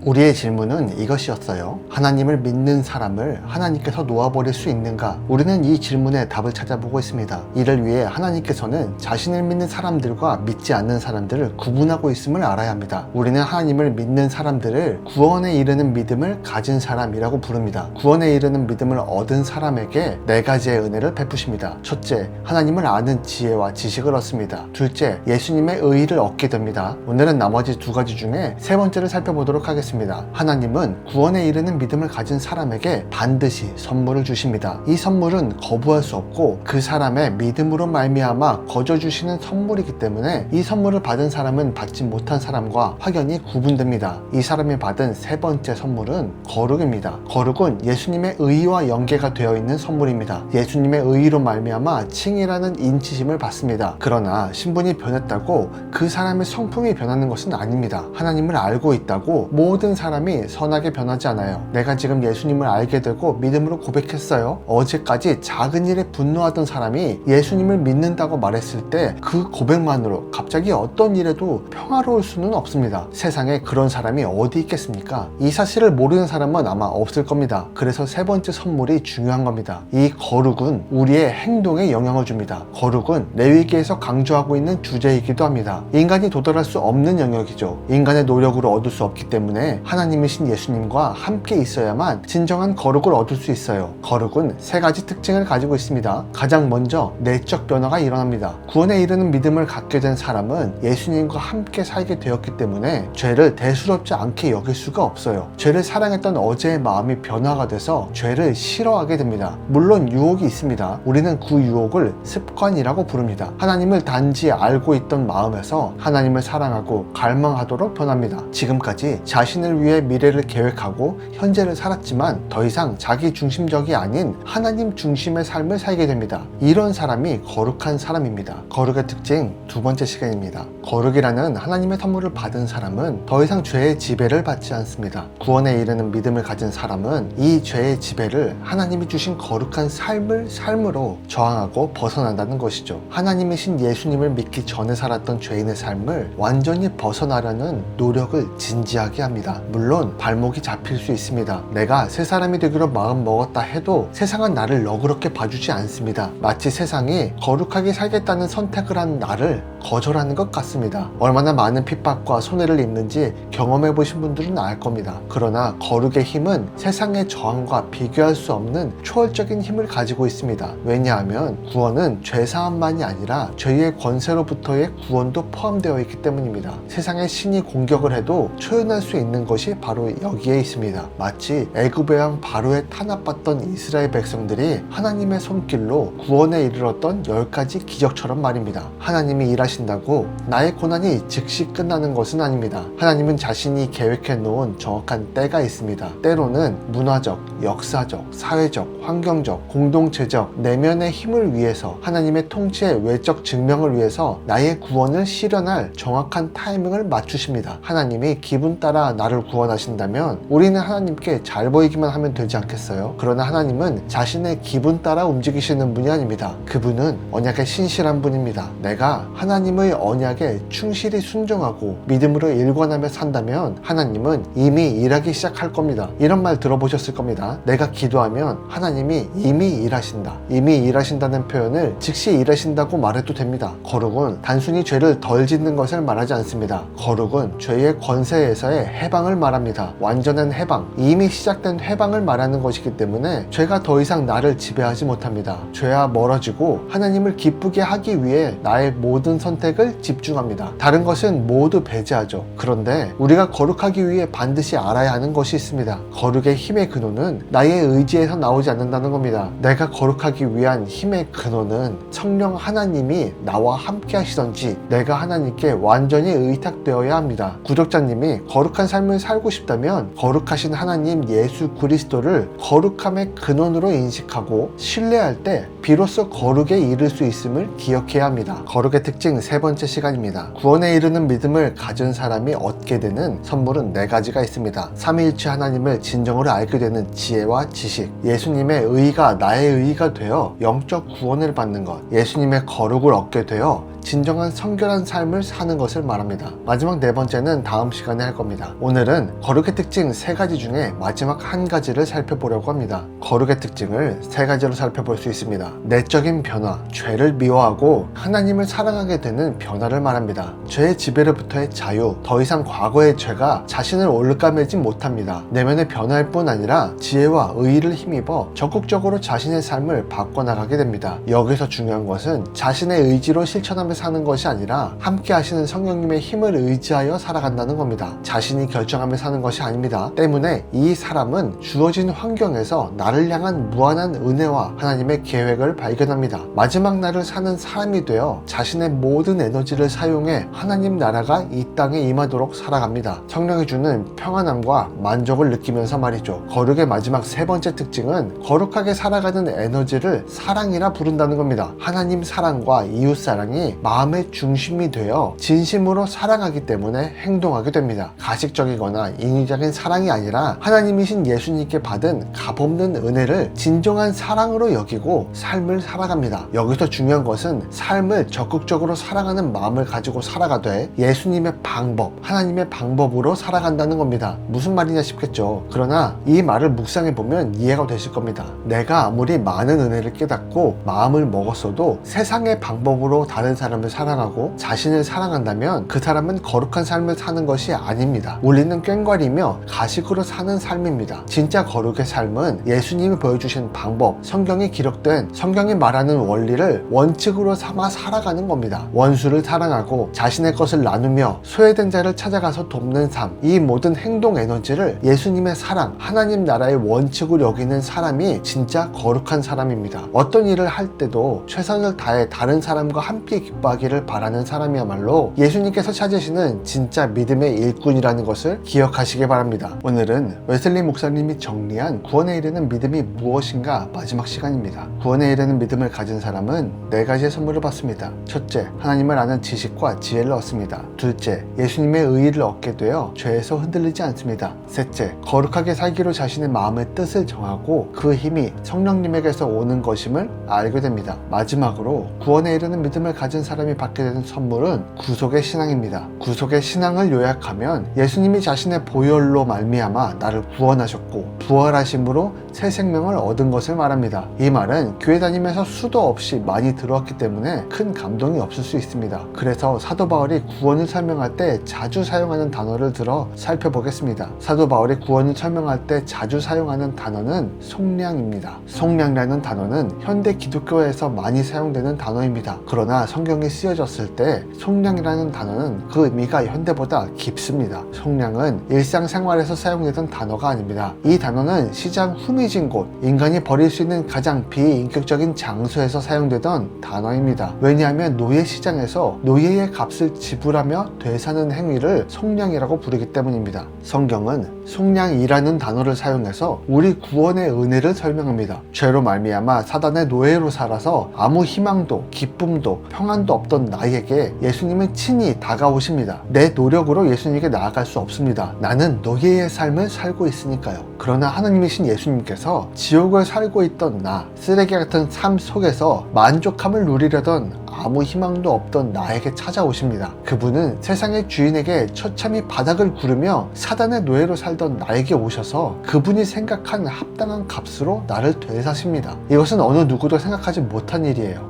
우리의 질문은 이것이었어요. 하나님을 믿는 사람을 하나님께서 놓아버릴 수 있는가? 우리는 이 질문에 답을 찾아보고 있습니다. 이를 위해 하나님께서는 자신을 믿는 사람들과 믿지 않는 사람들을 구분하고 있음을 알아야 합니다. 우리는 하나님을 믿는 사람들을 구원에 이르는 믿음을 가진 사람이라고 부릅니다. 구원에 이르는 믿음을 얻은 사람에게 네 가지의 은혜를 베푸십니다. 첫째, 하나님을 아는 지혜와 지식을 얻습니다. 둘째, 예수님의 의의를 얻게 됩니다. 오늘은 나머지 두 가지 중에 세 번째를 살펴보도록 하겠습니다. 하나님은 구원에 이르는 믿음을 가진 사람에게 반드시 선물을 주십니다. 이 선물은 거부할 수 없고 그 사람의 믿음으로 말미암아 거저 주시는 선물이기 때문에 이 선물을 받은 사람은 받지 못한 사람과 확연히 구분됩니다. 이 사람이 받은 세 번째 선물은 거룩입니다. 거룩은 예수님의 의의와 연계가 되어 있는 선물입니다. 예수님의 의의로 말미암아 칭이라는 인치심을 받습니다. 그러나 신분이 변했다고 그 사람의 성품이 변하는 것은 아닙니다. 하나님을 알고 있다고 모든 사람이 선하게 변하지 않아요. 내가 지금 예수님을 알게 되고 믿음으로 고백했어요. 어제까지 작은 일에 분노하던 사람이 예수님을 믿는다고 말했을 때 그 고백만으로 갑자기 어떤 일에도 평화로울 수는 없습니다. 세상에 그런 사람이 어디 있겠습니까? 이 사실을 모르는 사람은 아마 없을 겁니다. 그래서 세 번째 선물이 중요한 겁니다. 이 거룩은 우리의 행동에 영향을 줍니다. 거룩은 레위기에서 강조하고 있는 주제이기도 합니다. 인간이 도달할 수 없는 영역이죠. 인간의 노력으로 얻을 수 없기 때문에 하나님이신 예수님과 함께 있어야만 진정한 거룩을 얻을 수 있어요. 거룩은 세 가지 특징을 가지고 있습니다. 가장 먼저 내적 변화가 일어납니다. 구원에 이르는 믿음을 갖게 된 사람은 예수님과 함께 살게 되었기 때문에 죄를 대수롭지 않게 여길 수가 없어요. 죄를 사랑했던 어제의 마음이 변화가 돼서 죄를 싫어하게 됩니다. 물론 유혹이 있습니다. 우리는 그 유혹을 습관이라고 부릅니다. 하나님을 단지 알고 있던 마음에서 하나님을 사랑하고 갈망하도록 변합니다. 지금까지 자신을 위해 미래를 계획하고 현재를 살았지만 더 이상 자기 중심적이 아닌 하나님 중심의 삶을 살게 됩니다. 이런 사람이 거룩한 사람입니다. 거룩의 특징 두 번째 시간입니다. 거룩이라는 하나님의 선물을 받은 사람은 더 이상 죄의 지배를 받지 않습니다. 구원에 이르는 믿음을 가진 사람은 이 죄의 지배를 하나님이 주신 거룩한 삶으로 저항하고 벗어난다는 것이죠. 하나님이신 예수님을 믿기 전에 살았던 죄인의 삶을 완전히 벗어나려는 노력을 진지하게 합니다. 물론 발목이 잡힐 수 있습니다. 내가 새 사람이 되기로 마음 먹었다 해도 세상은 나를 너그럽게 봐주지 않습니다. 마치 세상이 거룩하게 살겠다는 선택을 한 나를 거절하는 것 같습니다. 얼마나 많은 핍박과 손해를 입는지 경험해 보신 분들은 알 겁니다. 그러나 거룩의 힘은 세상의 저항과 비교할 수 없는 초월적인 힘을 가지고 있습니다. 왜냐하면 구원은 죄사함만이 아니라 죄의 권세로부터의 구원도 포함되어 있기 때문입니다. 세상의 신이 공격을 해도 초연할 수 있는 것이 바로 여기에 있습니다. 마치 애굽의 왕 바로에 탄압받던 이스라엘 백성들이 하나님의 손길로 구원에 이르렀던 10가지 기적처럼 말입니다. 하나님이 일하신다고 나의 고난이 즉시 끝나는 것은 아닙니다. 하나님은 자신이 계획해 놓은 정확한 때가 있습니다. 때로는 문화적, 역사적, 사회적, 환경적, 공동체적, 내면의 힘을 위해서 하나님의 통치의 외적 증명을 위해서 나의 구원을 실현할 정확한 타이밍을 맞추십니다. 하나님이 기분 따라 나를 구원하신다면 우리는 하나님께 잘 보이기만 하면 되지 않겠어요? 그러나 하나님은 자신의 기분 따라 움직이시는 분이 아닙니다. 그분은 언약에 신실한 분입니다. 내가 하나님의 언약에 충실히 순종하고 믿음으로 일관하며 산다면 하나님은 이미 일하기 시작할 겁니다. 이런 말 들어보셨을 겁니다. 내가 기도하면 하나님이 이미 일하신다. 이미 일하신다는 표현을 즉시 일하신다고 말해도 됩니다. 거룩은 단순히 죄를 덜 짓는 것을 말하지 않습니다. 거룩은 죄의 권세에서의 해방을 말합니다. 완전한 해방, 이미 시작된 해방을 말하는 것이기 때문에 죄가 더 이상 나를 지배하지 못합니다. 죄와 멀어지고 하나님을 기쁘게 하기 위해 나의 모든 선택을 집중합니다. 다른 것은 모두 배제하죠. 그런데 우리가 거룩하기 위해 반드시 알아야 하는 것이 있습니다. 거룩의 힘의 근원은 나의 의지에서 나오지 않는다는 겁니다. 내가 거룩하기 위한 힘의 근원은 성령 하나님이 나와 함께 하시던지 내가 하나님께 완전히 의탁되어야 합니다. 구독자님이 거룩한 삶을 살고 싶다면 거룩하신 하나님 예수 그리스도를 거룩함의 근원으로 인식하고 신뢰할 때 비로소 거룩에 이를 수 있음을 기억해야 합니다. 거룩의 특징 세 번째 시간입니다. 구원에 이르는 믿음을 가진 사람이 얻게 되는 선물은 네 가지가 있습니다. 삼위일체 하나님을 진정으로 알게 되는 지혜와 지식, 예수님의 의의가 나의 의의가 되어 영적 구원을 받는 것, 예수님의 거룩을 얻게 되어 진정한 성결한 삶을 사는 것을 말합니다. 마지막 네 번째는 다음 시간에 할 겁니다. 오늘 오늘은 거룩의 특징 3가지 중에 마지막 한 가지를 살펴보려고 합니다. 거룩의 특징을 3가지로 살펴볼 수 있습니다. 내적인 변화, 죄를 미워하고 하나님을 사랑하게 되는 변화를 말합니다. 죄의 지배로부터의 자유, 더 이상 과거의 죄가 자신을 올가매지 못합니다. 내면의 변화일 뿐 아니라 지혜와 의의를 힘입어 적극적으로 자신의 삶을 바꿔나가게 됩니다. 여기서 중요한 것은 자신의 의지로 실천하며 사는 것이 아니라 함께 하시는 성령님의 힘을 의지하여 살아간다는 겁니다. 자신이 결정하며 사는 것이 아닙니다. 때문에 이 사람은 주어진 환경에서 나를 향한 무한한 은혜와 하나님의 계획을 발견합니다. 마지막 날을 사는 사람이 되어 자신의 모든 에너지를 사용해 하나님 나라가 이 땅에 임하도록 살아갑니다. 성령이 주는 평안함과 만족을 느끼면서 말이죠. 거룩의 마지막 3번째 특징은 거룩하게 살아가는 에너지를 사랑이라 부른다는 겁니다. 하나님 사랑과 이웃 사랑이 마음의 중심이 되어 진심으로 사랑하기 때문에 행동하게 됩니다. 가식적이거나 인위적인 사랑이 아니라 하나님이신 예수님께 받은 값없는 은혜를 진정한 사랑으로 여기고 삶을 살아갑니다. 여기서 중요한 것은 삶을 적극적으로 사랑하는 마음을 가지고 살아가되 예수님의 방법, 하나님의 방법으로 살아간다는 겁니다. 무슨 말이냐 싶겠죠. 그러나 이 말을 묵상해보면 이해가 되실 겁니다. 내가 아무리 많은 은혜를 깨닫고 마음을 먹었어도 세상의 방법으로 다른 사람을 사랑하고 자신을 사랑한다면 그 사람은 거룩한 삶을 사는 것이 아닙니다. 우리는 꽹과리며 가식으로 사는 삶입니다. 진짜 거룩의 삶은 예수님이 보여주신 방법, 성경에 기록된 성경이 말하는 원리를 원칙으로 삼아 살아가는 겁니다. 원수를 사랑하고 자신의 것을 나누며 소외된 자를 찾아가서 돕는 삶, 이 모든 행동 에너지를 예수님의 사랑, 하나님 나라의 원칙으로 여기는 사람이 진짜 거룩한 사람입니다. 어떤 일을 할 때도 최선을 다해 다른 사람과 함께 기뻐하기를 바라는 사람이야말로 예수님께서 찾으시는 진짜 믿음의 일꾼이라는 것을 기억하시기 바랍니다. 오늘은 웨슬리 목사님이 정리한 구원에 이르는 믿음이 무엇인가 마지막 시간입니다. 구원에 이르는 믿음을 가진 사람은 4가지의 선물을 받습니다. 첫째, 하나님을 아는 지식과 지혜를 얻습니다. 둘째, 예수님의 의의를 얻게 되어 죄에서 흔들리지 않습니다. 셋째, 거룩하게 살기로 자신의 마음의 뜻을 정하고 그 힘이 성령님에게서 오는 것임을 알게 됩니다. 마지막으로 구원에 이르는 믿음을 가진 사람이 받게 되는 선물은 구속의 신앙입니다. 구속의 신앙을 요약하면 예수님이 자신의 보혈로 말미암아 나를 구원하셨고 부활하심으로 새 생명을 얻은 것을 말합니다. 이 말은 교회 다니면서 수도 없이 많이 들어왔기 때문에 큰 감동이 없을 수 있습니다. 그래서 사도 바울이 구원을 설명할 때 자주 사용하는 단어를 들어 살펴보겠습니다. 사도 바울이 구원을 설명할 때 자주 사용하는 단어는 속량입니다. 속량이라는 단어는 현대 기독교에서 많이 사용되는 단어입니다. 그러나 성경에 쓰여졌을 때 속량이라는 단어는 그 의미가 현대보다 깊습니다. 속량은 일상생활에서 사용되던 단어가 아닙니다. 이 단어는 시장 후미진 곳, 인간이 버릴 수 있는 가장 비인격적인 장소에서 사용되던 단어입니다. 왜냐하면 노예시장에서 노예의 값을 지불하며 되사는 행위를 속량이라고 부르기 때문입니다. 성경은 속량이라는 단어를 사용해서 우리 구원의 은혜를 설명합니다. 죄로 말미암아 사단의 노예로 살아서 아무 희망도 기쁨도 평안도 없던 나에게 예수님은 친히 다가오십니다. 내 노력으로 예수님에게 나아갈 수 없습니다. 나는 노예의 삶을 살고 있으니까요. 그러나 하나님이신 예수님께서 지옥을 살고 있던 나, 쓰레기 같은 삶 속에서 만족함을 누리려던 아무 희망도 없던 나에게 찾아오십니다. 그분은 세상의 주인에게 처참히 바닥을 구르며 사단의 노예로 살던 나에게 오셔서 그분이 생각한 합당한 값으로 나를 되사십니다. 이것은 어느 누구도 생각하지 못한 일이에요.